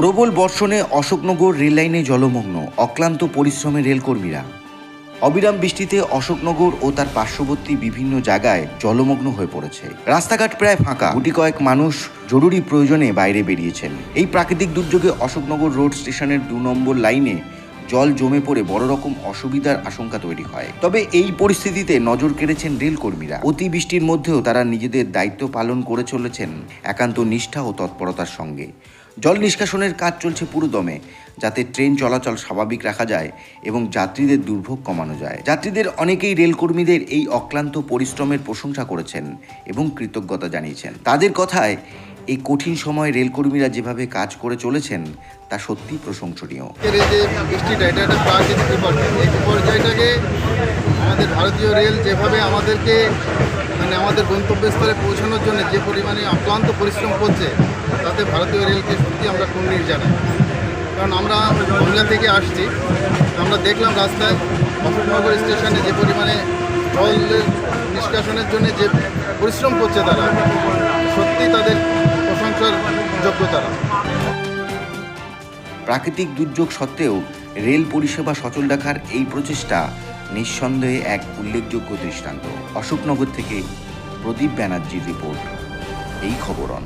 প্রবল বর্ষণে অশোকনগর রেললাইনে জলমগ্ন, অক্লান্ত পরিশ্রমে রেলকর্মীরা। অবিরাম বৃষ্টিতে অশোকনগর ও তার পার্শ্ববর্তী বিভিন্ন জায়গায় জলমগ্ন হয়ে পড়েছে। রাস্তাঘাট প্রায় ফাঁকা, গুটি কয়েক মানুষ জরুরি প্রয়োজনে বাইরে বেরিয়েছেন। এই প্রাকৃতিক দুর্যোগে অশোকনগর রোড স্টেশনের 2 নম্বর লাইনে জল জমে পড়ে বড় রকম অসুবিধার আশঙ্কা তৈরি হয়। তবে এই পরিস্থিতিতে নজর কেড়েছেন রেলকর্মীরা। অতিবৃষ্টির মধ্যেও তারা নিজেদের দায়িত্ব পালন করে চলেছেন একান্ত নিষ্ঠা ও তৎপরতার সঙ্গে। জল নিষ্কাশনের কাজ চলছে পুরোদমে, যাতে ট্রেন চলাচল স্বাভাবিক রাখা যায় এবং যাত্রীদের দুর্ভোগ কমানো যায়। যাত্রীদের অনেকেই রেলকর্মীদের এই অক্লান্ত পরিশ্রমের প্রশংসা করেছেন এবং কৃতজ্ঞতা জানিয়েছেন। তাদের কথায় এই কঠিন সময়ে রেলকর্মীরা যেভাবে কাজ করে চলেছেন তা সত্যি প্রশংসনীয়। বৃষ্টিটা এটা একটা প্রাকৃতিক বিপর্যয়। এই বিপর্যয়টাকে আমাদের ভারতীয় রেল যেভাবে আমাদেরকে আমাদের গন্তব্যস্থলে পৌঁছানোর জন্য যে পরিমাণে অক্লান্ত পরিশ্রম করছে, তাতে ভারতীয় রেলকে সত্যি আমরা কুর্নিশ জানাই। কারণ আমরা গঙ্গা থেকে আসছি, আমরা দেখলাম রাস্তায় অশোকনগর স্টেশনে যে পরিমাণে জল নিষ্কাশনের জন্য যে পরিশ্রম করছে তারা, সত্যি তাদের প্রশংসার যোগ্য তারা। প্রাকৃতিক দুর্যোগ সত্ত্বেও রেল পরিষেবা সচল রাখার এই প্রচেষ্টা নিঃসন্দেহে এক উল্লেখযোগ্য দৃষ্টান্ত। অশোকনগর থেকে প্রদীপ ব্যানার্জির রিপোর্ট, এই খবরন।